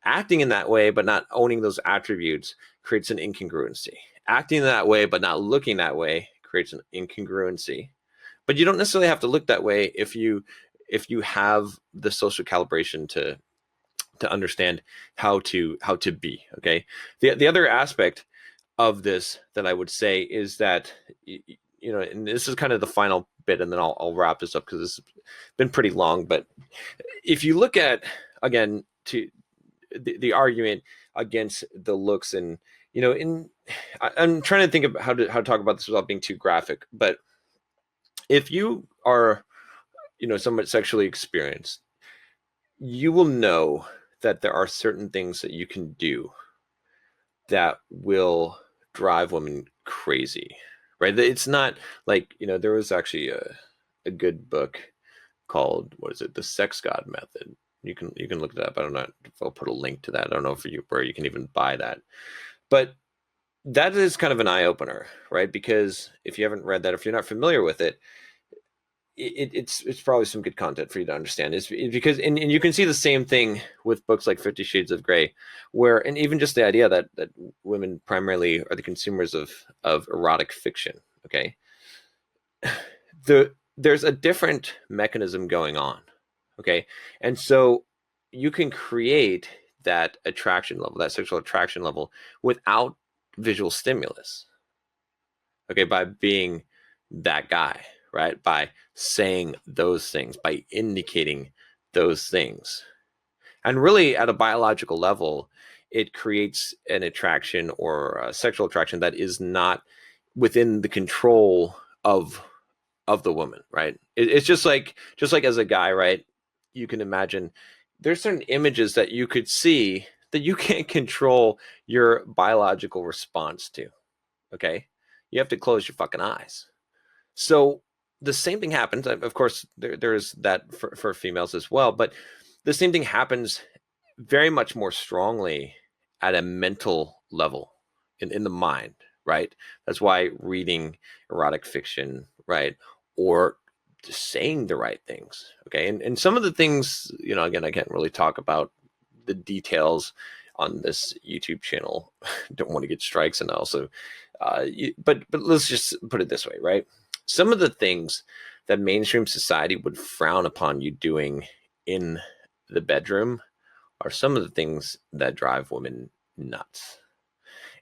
Acting in that way, but not owning those attributes creates an incongruency. Acting that way, but not looking that way creates an incongruency. But you don't necessarily have to look that way if you have the social calibration to understand how to be. Okay. The other aspect of this that I would say is that, and this is kind of the final bit, and then I'll wrap this up because it's been pretty long. But if you look at, again, to the argument against the looks, and I'm trying to think of how to talk about this without being too graphic, but if you are somewhat sexually experienced, you will know that there are certain things that you can do that will drive women crazy, right? It's not like, there was actually a good book called, what is it? The Sex God Method. You can look it up. I don't know if I'll put a link to that. I don't know where you can even buy that, but that is kind of an eye opener, right? Because if you haven't read that, if you're not familiar with it, it's probably some good content for you to understand. Is because and you can see the same thing with books like 50 Shades of Grey, where, and even just the idea that women primarily are the consumers of erotic fiction. Okay, there's a different mechanism going on. Okay, and so you can create that attraction level, that sexual attraction level, without visual stimulus. Okay, by being that guy, right? By saying those things, by indicating those things. And really, at a biological level, it creates an attraction or a sexual attraction that is not within the control of the woman, right? It's just like as a guy, right? You can imagine there's certain images that you could see that you can't control your biological response to. Okay, you have to close your fucking eyes. So the same thing happens. Of course, there's that for females as well, but the same thing happens very much more strongly at a mental level, in the mind, right? That's why reading erotic fiction, right, or just saying the right things, okay? And some of the things, again, I can't really talk about the details on this YouTube channel. Don't want to get strikes, and also, but let's just put it this way, right? Some of the things that mainstream society would frown upon you doing in the bedroom are some of the things that drive women nuts.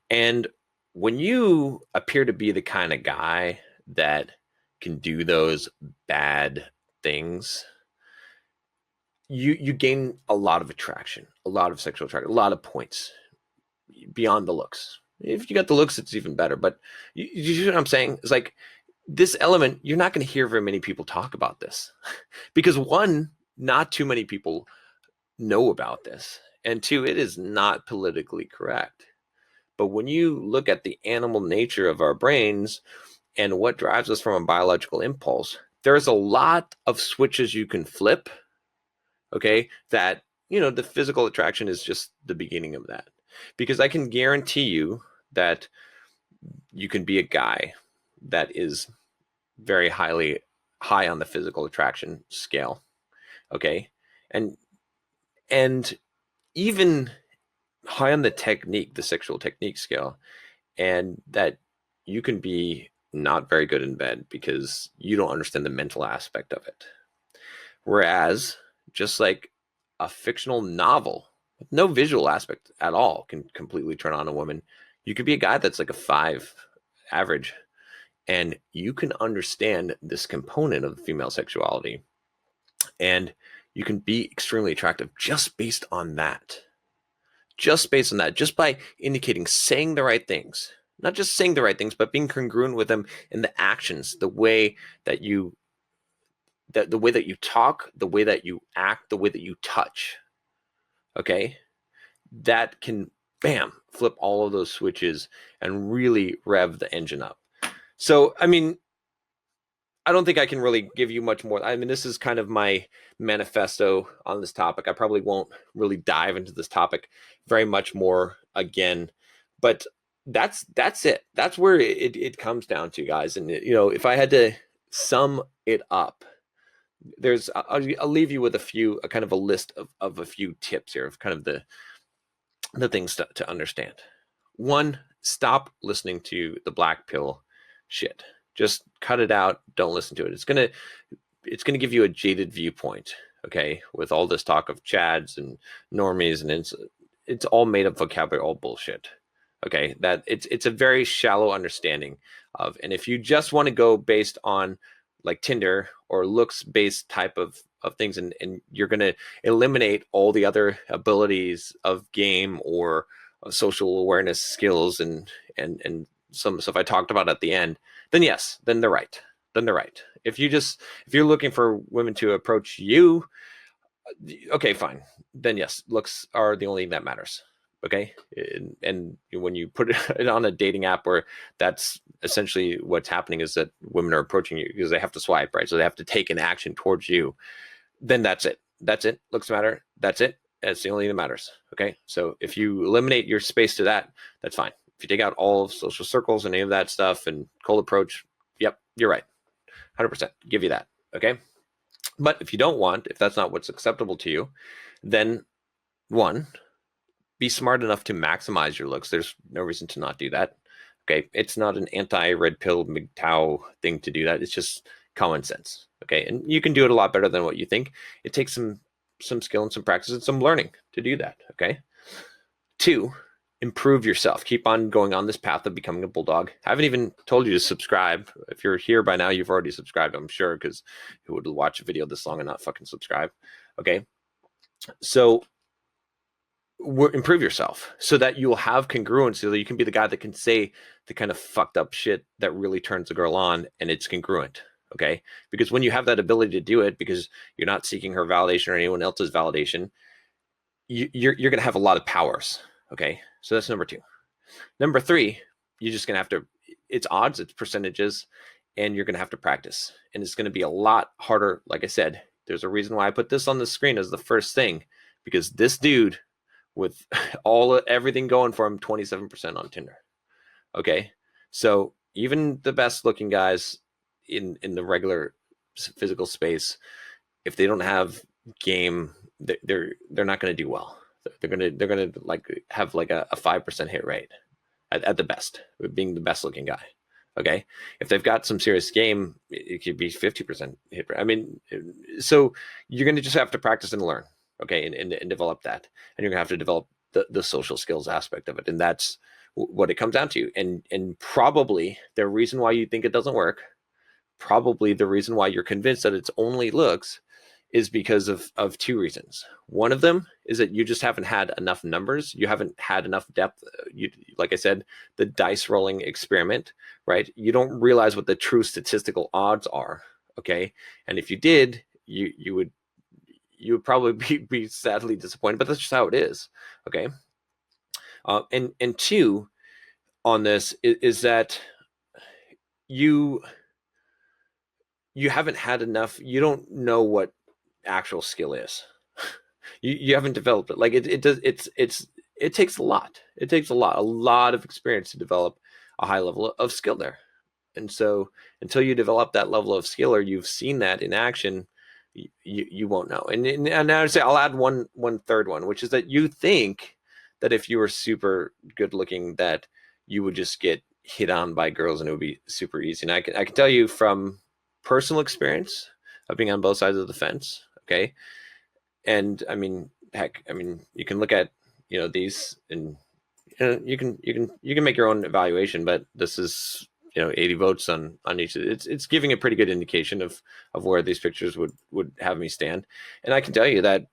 And when you appear to be the kind of guy that can do those bad things, you gain a lot of attraction, a lot of sexual attraction, a lot of points beyond the looks. If you got the looks, it's even better. But you see what I'm saying? It's like this element, you're not going to hear very many people talk about this because, one, not too many people know about this. And two, it is not politically correct. But when you look at the animal nature of our brains and what drives us from a biological impulse, there's a lot of switches you can flip. Okay, that, the physical attraction is just the beginning of that. Because I can guarantee you that you can be a guy that is very high on the physical attraction scale. Okay, and even high on the sexual technique scale, and that you can be not very good in bed because you don't understand the mental aspect of it. Whereas, just like a fictional novel with no visual aspect at all can completely turn on a woman, you could be a guy that's like a 5 average, and you can understand this component of female sexuality, and you can be extremely attractive just based on that. Just based on that, just by indicating, saying the right things, not just saying the right things, but being congruent with them in the actions, the way that you talk, the way that you act, the way that you touch. Okay, that can, bam, flip all of those switches and really rev the engine up. So, I mean, I don't think I can really give you much more. I mean, this is kind of my manifesto on this topic. I probably won't really dive into this topic very much more again, but that's it. That's where it comes down to, guys. And if I had to sum it up, I'll leave you with a kind of a list of a few tips here of kind of the things to understand. One, stop listening to the black pill shit. Just cut it out. Don't listen to it. It's gonna give you a jaded viewpoint. Okay, with all this talk of chads and normies, and it's all made up vocabulary, all bullshit. Okay, that it's a very shallow understanding of, and if you just want to go based on like Tinder or looks based type of things, and you're going to eliminate all the other abilities of game or social awareness skills and some stuff I talked about at the end, then yes, then they're right. Then they're right. If you're looking for women to approach you, okay, fine. Then yes, looks are the only thing that matters. Okay, and when you put it on a dating app where that's essentially what's happening is that women are approaching you because they have to swipe, right? So they have to take an action towards you. Then that's it. That's it. Looks matter. That's it. That's the only thing that matters. Okay, so if you eliminate your space to that, that's fine. If you take out all of social circles and any of that stuff and cold approach, yep, you're right. 100%. Give you that. Okay. But if you don't want, if that's not what's acceptable to you, then one, be smart enough to maximize your looks. There's no reason to not do that. Okay. It's not an anti-red pill MGTOW thing to do that. It's just common sense. Okay. And you can do it a lot better than what you think. It takes some skill and some practice and some learning to do that. Okay. Two, improve yourself. Keep on going on this path of becoming a bulldog. I haven't even told you to subscribe. If you're here by now, you've already subscribed, I'm sure, because who would watch a video this long and not fucking subscribe? Okay. So improve yourself so that you'll have congruence, so that you can be the guy that can say the kind of fucked up shit that really turns a girl on and it's congruent. Okay. Because when you have that ability to do it, because you're not seeking her validation or anyone else's validation, you're going to have a lot of powers. Okay. So that's number two. Number three, you're just going to have to, it's odds, it's percentages, and you're going to have to practice. And it's going to be a lot harder. Like I said, there's a reason why I put this on the screen as the first thing, because this dude with everything going for him, 27% on Tinder. Okay. So even the best looking guys in the regular physical space, if they don't have game, they're not going to do well. They're gonna like have like a 5% hit rate at the best, being the best looking guy. Okay, if they've got some serious game, it could be 50% hit rate. I mean, so you're gonna just have to practice and learn. Okay, and develop that, and you're gonna have to develop the social skills aspect of it, and that's what it comes down to. And probably the reason why you think it doesn't work, probably the reason why you're convinced that it's only looks, is because of two reasons. One of them is that you just haven't had enough numbers. You haven't had enough depth. Like I said, the dice rolling experiment, right? You don't realize what the true statistical odds are. Okay. And if you did, you would probably be sadly disappointed, but that's just how it is. Okay. And two on this is that you haven't had enough. You don't know what actual skill is. You haven't developed it. Like it takes a lot. It takes a lot of experience to develop a high level of skill there. And so until you develop that level of skill, or you've seen that in action, you won't know. And I would say I'll add one third one, which is that you think that if you were super good looking, that you would just get hit on by girls and it would be super easy. And I can tell you from personal experience of being on both sides of the fence. Okay. And I mean, heck, I mean, you can look at, these, and you can make your own evaluation, but this is, 80 votes on each. It's giving a pretty good indication of where these pictures would have me stand. And I can tell you that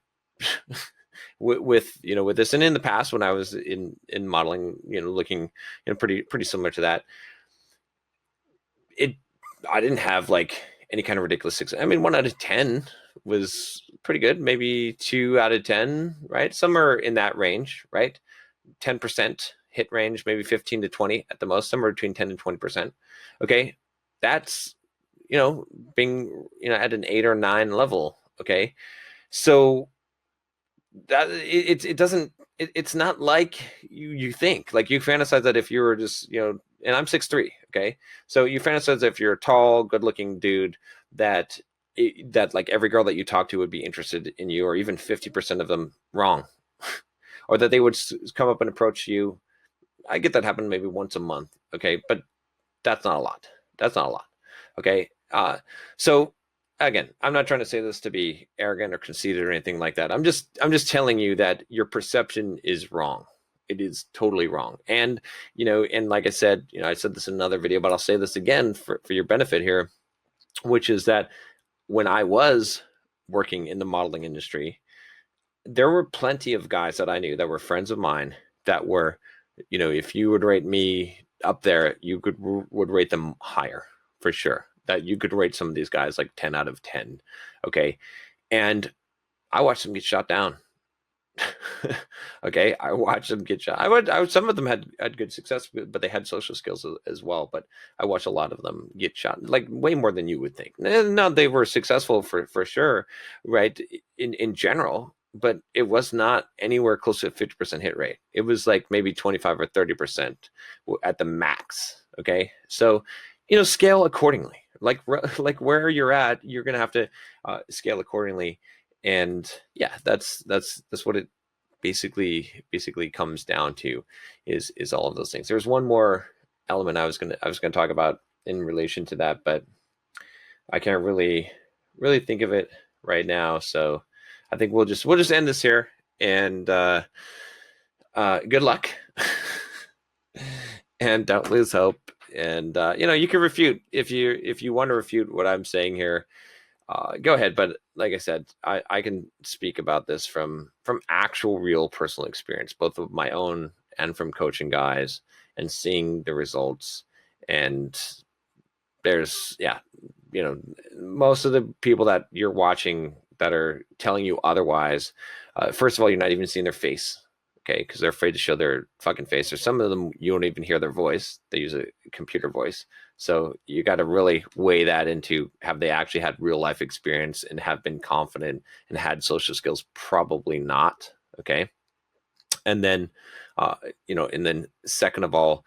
with this, and in the past when I was in modeling, looking, pretty similar to that, I didn't have like any kind of ridiculous success. I mean, 1 out of 10 was pretty good. Maybe 2 out of 10, right? Somewhere in that range, right? 10% hit range, maybe 15 to 20 at the most, somewhere between 10 and 20%. Okay. That's, being, at an 8 or 9 level. Okay. So that it's not like you think. Like you fantasize that if you were just, and I'm 6'3", okay? So you fantasize if you're a tall, good-looking dude that that like every girl that you talk to would be interested in you, or even 50% of them wrong, or that they would come up and approach you. I get that happen maybe once a month. Okay. But that's not a lot. That's not a lot. Okay. So again, I'm not trying to say this to be arrogant or conceited or anything like that. I'm just telling you that your perception is wrong. It is totally wrong. And, and like I said, I said this in another video, but I'll say this again for your benefit here, which is that when I was working in the modeling industry, there were plenty of guys that I knew that were friends of mine that were, if you would rate me up there, you would rate them higher for sure. That you could rate some of these guys like 10 out of 10. Okay. And I watched them get shot down. Okay. I watched them get shot. Some of them had good success, but they had social skills as well. But I watched a lot of them get shot, like way more than you would think. No, they were successful for sure. Right. In general, but it was not anywhere close to a 50% hit rate. It was like maybe 25 or 30% at the max. Okay. So, scale accordingly. Like where you're at, you're going to have to scale accordingly. And yeah, that's what it basically comes down to is all of those things. There's one more element I was going to talk about in relation to that, but I can't really think of it right now. So I think we'll just end this here, and good luck. And don't lose hope. And you can refute if you want to refute what I'm saying here. Go ahead. But like I said, I can speak about this from actual real personal experience, both of my own and from coaching guys and seeing the results. And there's, most of the people that you're watching that are telling you otherwise, first of all, you're not even seeing their face. Okay, because they're afraid to show their fucking face. Or some of them, you don't even hear their voice. They use a computer voice. So you got to really weigh that into, have they actually had real life experience and have been confident and had social skills? Probably not. Okay. And then, and then second of all,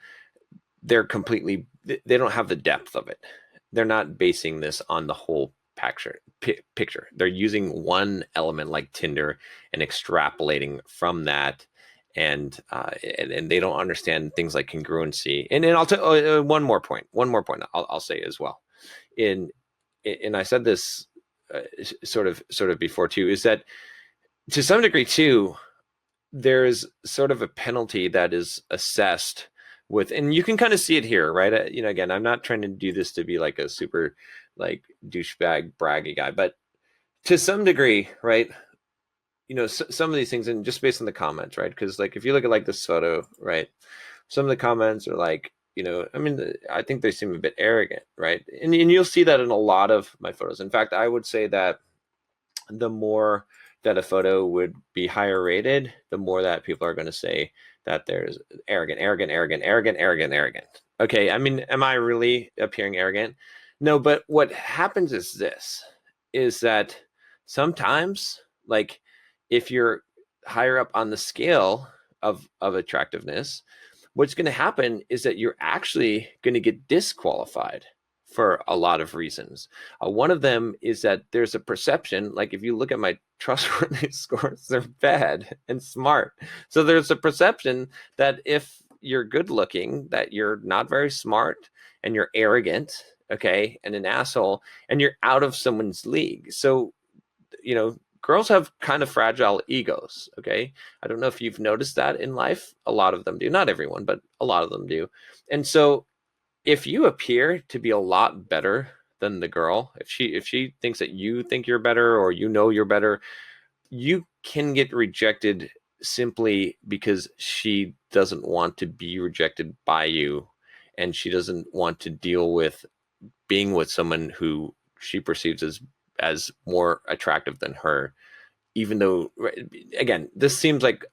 they don't have the depth of it. They're not basing this on the whole picture. They're using one element like Tinder and extrapolating from that. And they don't understand things like congruency. And I'll tell one more point. I'll say as well. And I said this sort of before too, is that to some degree too, there's sort of a penalty that is assessed with, and you can kind of see it here, right? Again, I'm not trying to do this to be like a super like douchebag braggy guy, but to some degree, right? Some of these things, and just based on the comments, right? Because like if you look at like this photo, right, some of the comments are like, I think they seem a bit arrogant, right? And you'll see that in a lot of my photos. In fact, I would say that the more that a photo would be higher rated, the more that people are going to say that there's arrogant. Okay, am I really appearing arrogant? No, but what happens is this, is that sometimes, like, if you're higher up on the scale of attractiveness, what's going to happen is that you're actually going to get disqualified for a lot of reasons. One of them is that there's a perception, like if you look at my trustworthy scores, they're bad and smart. So there's a perception that if you're good looking, that you're not very smart and you're arrogant, okay, and an asshole, and you're out of someone's league. So, girls have kind of fragile egos, okay? I don't know if you've noticed that in life. A lot of them do. Not everyone, but a lot of them do. And so if you appear to be a lot better than the girl, if she thinks that you think you're better or you're better, you can get rejected simply because she doesn't want to be rejected by you, and she doesn't want to deal with being with someone who she perceives as more attractive than her. Even though, again, this seems like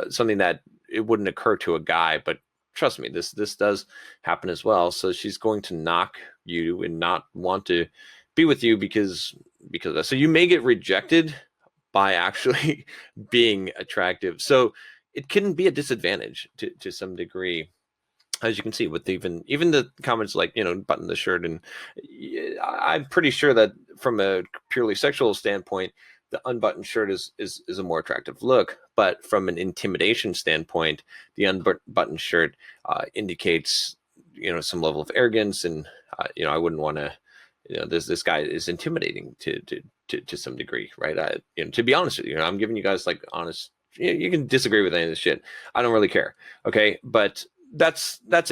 something that it wouldn't occur to a guy, but trust me, this does happen as well. So she's going to knock you and not want to be with you because of that. So you may get rejected by actually being attractive. So it can be a disadvantage to some degree. as you can see with even the comments like, button the shirt, and I'm pretty sure that from a purely sexual standpoint, the unbuttoned shirt is a more attractive look. But from an intimidation standpoint, the unbuttoned shirt indicates some level of arrogance, and I wouldn't want to. This guy is intimidating to some degree, right? To be honest with you, I'm giving you guys like honest. You can disagree with any of this shit. I don't really care. Okay, but that's it.